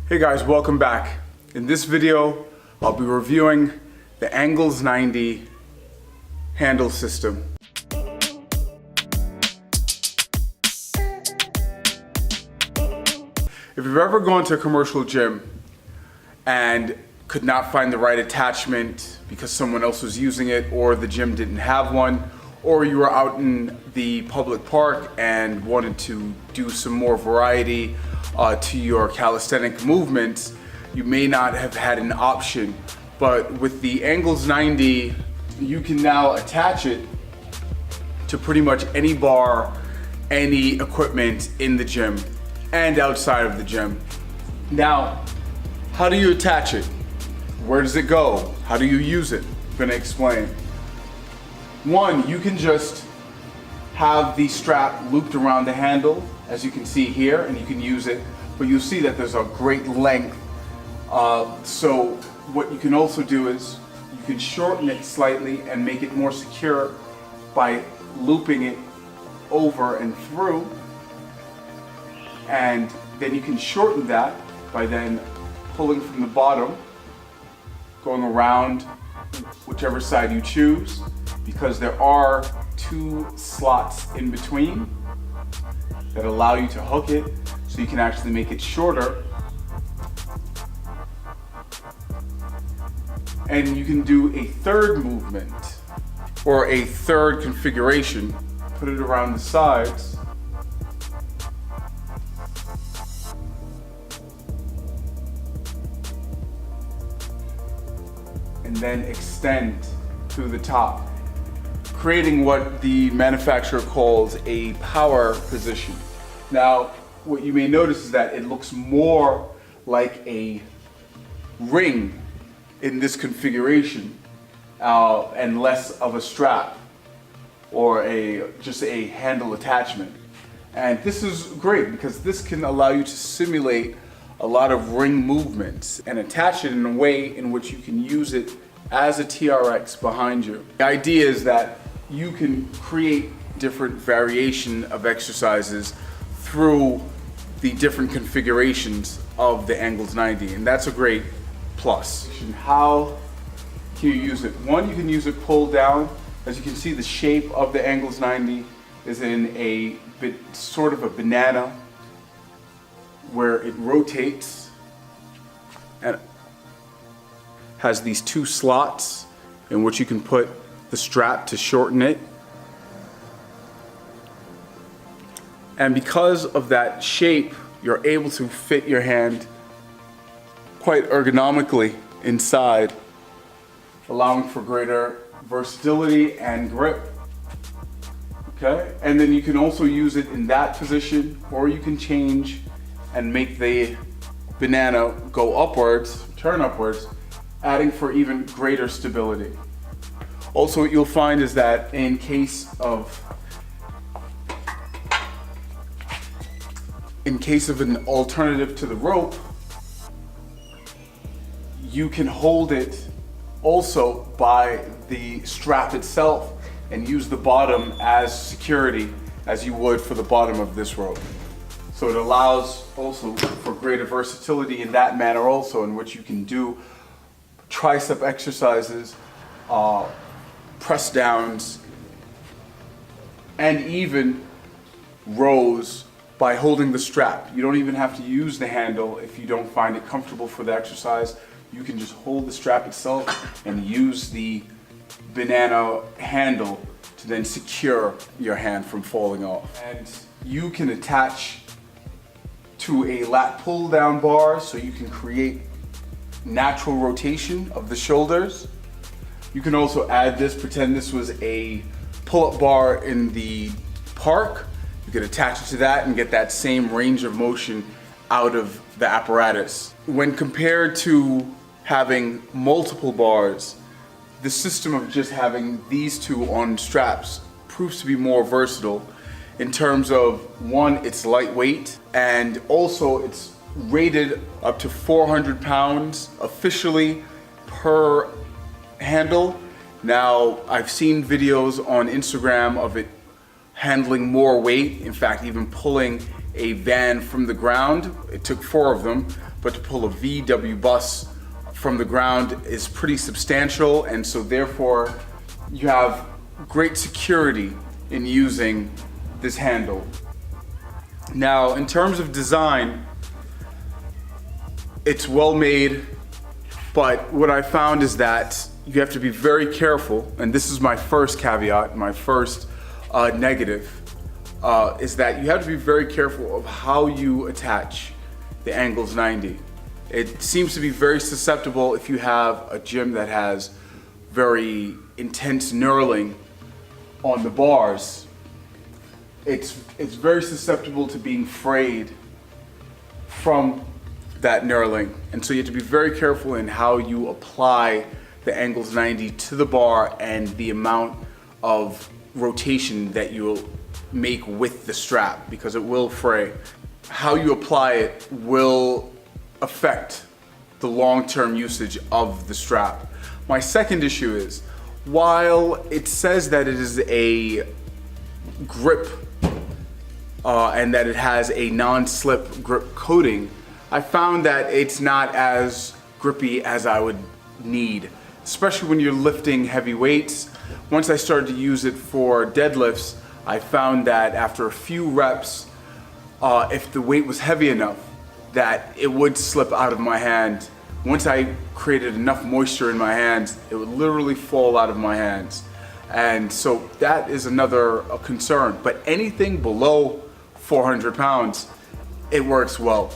Hey guys, welcome back. In this video, I'll be reviewing the Angles 90 handle system. If you've ever gone to a commercial gym and could not find the right attachment because someone else was using it or the gym didn't have one, or you were out in the public park and wanted to do some more variety to your calisthenic movements, you may not have had an option. But with the Angles 90, you can now attach it to pretty much any bar, any equipment in the gym and outside of the gym. Now, how do you attach it? Where does it go? How do you use it? I'm gonna explain. One, you can just have the strap looped around the handle, as you can see here, and you can use it, but you'll see that there's a great length. So what you can also do is you can shorten it slightly and make it more secure by looping it over and through, and then you can shorten that by then pulling from the bottom, going around whichever side you choose, because there are two slots in between that allow you to hook it, so you can actually make it shorter. And you can do a third movement or a third configuration. Put it around the sides. And then extend to the top, creating what the manufacturer calls a power position. Now, what you may notice is that it looks more like a ring in this configuration and less of a strap or just a handle attachment. And this is great because this can allow you to simulate a lot of ring movements and attach it in a way in which you can use it as a TRX behind you. The idea is that you can create different variation of exercises through the different configurations of the Angles 90, and that's a great plus. How can you use it? One, you can use it pulled down. As you can see, the shape of the Angles 90 is in a bit sort of a banana where it rotates and has these two slots in which you can put the strap to shorten it. And because of that shape, you're able to fit your hand quite ergonomically inside, allowing for greater versatility and grip. Okay? And then you can also use it in that position, or you can change and make the banana go upwards, turn upwards, adding for even greater stability. Also, what you'll find is that in case of an alternative to the rope, you can hold it also by the strap itself and use the bottom as security as you would for the bottom of this rope. So it allows also for greater versatility in that manner also, in which you can do tricep exercises, press downs, and even rows by holding the strap. You don't even have to use the handle if you don't find it comfortable for the exercise. You can just hold the strap itself and use the banana handle to then secure your hand from falling off. And you can attach to a lat pull down bar so you can create natural rotation of the shoulders. You can also add this, pretend this was a pull-up bar in the park. You could attach it to that and get that same range of motion out of the apparatus. When compared to having multiple bars, the system of just having these two on straps proves to be more versatile in terms of, one, it's lightweight, and also it's rated up to 400 pounds officially per handle. Now, I've seen videos on Instagram of it handling more weight, in fact even pulling a van from the ground, it took 4 of them, but to pull a VW bus from the ground is pretty substantial, and so therefore you have great security in using this handle. Now, in terms of design, it's well made, but what I found is that you have to be very careful, and this is my first caveat, my first negative, is that you have to be very careful of how you attach the Angles 90. It seems to be very susceptible if you have a gym that has very intense knurling on the bars. It's very susceptible to being frayed from that knurling, and so you have to be very careful in how you apply the Angles 90 to the bar and the amount of rotation that you'll make with the strap, because it will fray. How you apply it will affect the long-term usage of the strap. My second issue is, while it says that it is a grip and that it has a non-slip grip coating, I found that it's not as grippy as I would need, especially when you're lifting heavy weights. Once I started to use it for deadlifts, I found that after a few reps, if the weight was heavy enough, that it would slip out of my hand. Once I created enough moisture in my hands, it would literally fall out of my hands. And so that is another concern. But anything below 400 pounds, it works well.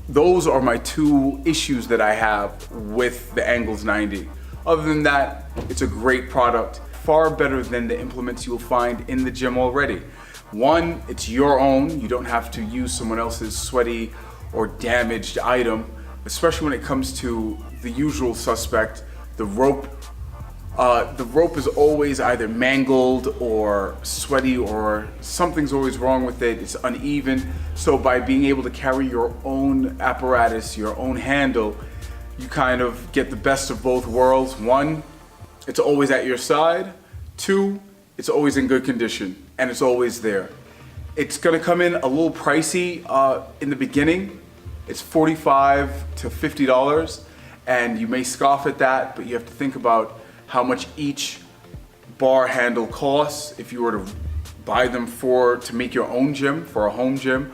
Those are my 2 issues that I have with the Angles 90. Other than that, it's a great product, far better than the implements you'll find in the gym already. One, it's your own. You don't have to use someone else's sweaty or damaged item, especially when it comes to the usual suspect, the rope. The rope is always either mangled or sweaty, or something's always wrong with it. It's uneven. So by being able to carry your own apparatus, your own handle, you kind of get the best of both worlds. 1, it's always at your side. 2, it's always in good condition, and it's always there. It's gonna come in a little pricey in the beginning. It's $45 to $50, and you may scoff at that, but you have to think about how much each bar handle costs if you were to buy them to make your own gym, for a home gym,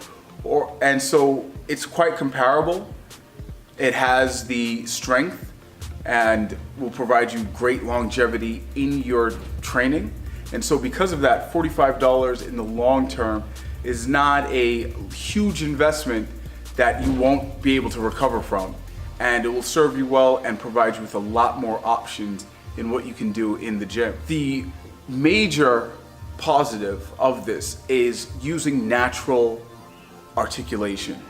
and so it's quite comparable. It has the strength and will provide you great longevity in your training. And so because of that, $45 in the long term is not a huge investment that you won't be able to recover from. And it will serve you well and provide you with a lot more options in what you can do in the gym. The major positive of this is using natural articulation.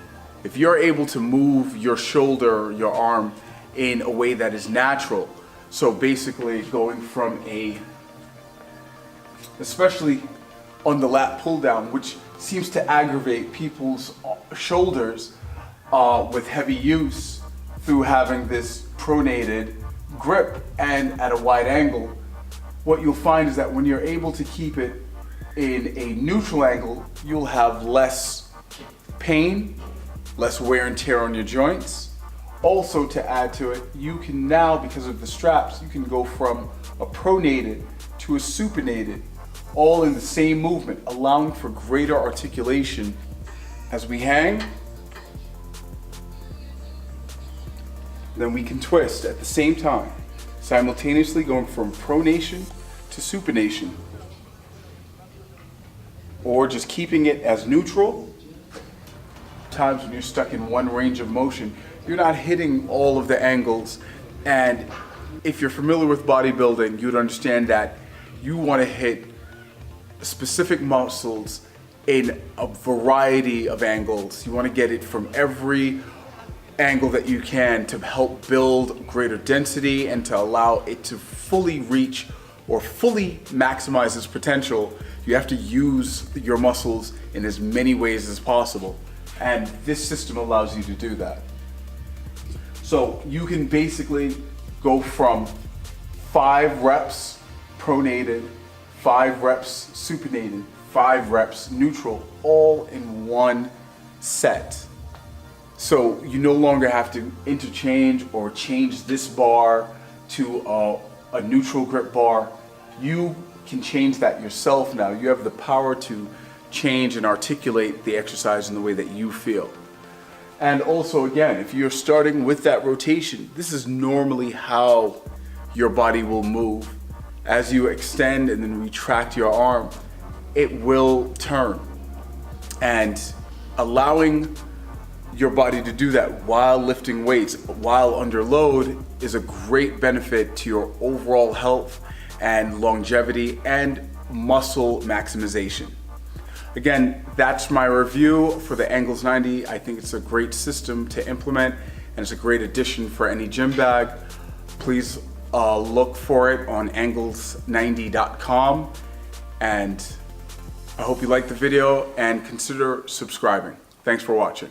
If you're able to move your shoulder, your arm in a way that is natural, so basically going from especially on the lat pull down, which seems to aggravate people's shoulders with heavy use through having this pronated grip and at a wide angle, what you'll find is that when you're able to keep it in a neutral angle, you'll have less pain, less wear and tear on your joints. Also, to add to it, you can now, because of the straps, you can go from a pronated to a supinated, all in the same movement, allowing for greater articulation. As we hang, then we can twist at the same time, simultaneously going from pronation to supination, or just keeping it as neutral. Times when you're stuck in one range of motion, you're not hitting all of the angles. And if you're familiar with bodybuilding, you'd understand that you want to hit specific muscles in a variety of angles. You want to get it from every angle that you can to help build greater density and to allow it to fully reach or fully maximize its potential. You have to use your muscles in as many ways as possible. And this system allows you to do that. So you can basically go from 5 reps pronated, 5 reps supinated, 5 reps neutral, all in one set. So you no longer have to interchange or change this bar to a neutral grip bar. You can change that yourself now. You have the power to change and articulate the exercise in the way that you feel. And also, again, if you're starting with that rotation, this is normally how your body will move. As you extend and then retract your arm, it will turn. And allowing your body to do that while lifting weights, while under load, is a great benefit to your overall health and longevity and muscle maximization. Again, that's my review for the Angles 90. I think it's a great system to implement and it's a great addition for any gym bag. Please look for it on angles90.com, and I hope you liked the video and consider subscribing. Thanks for watching.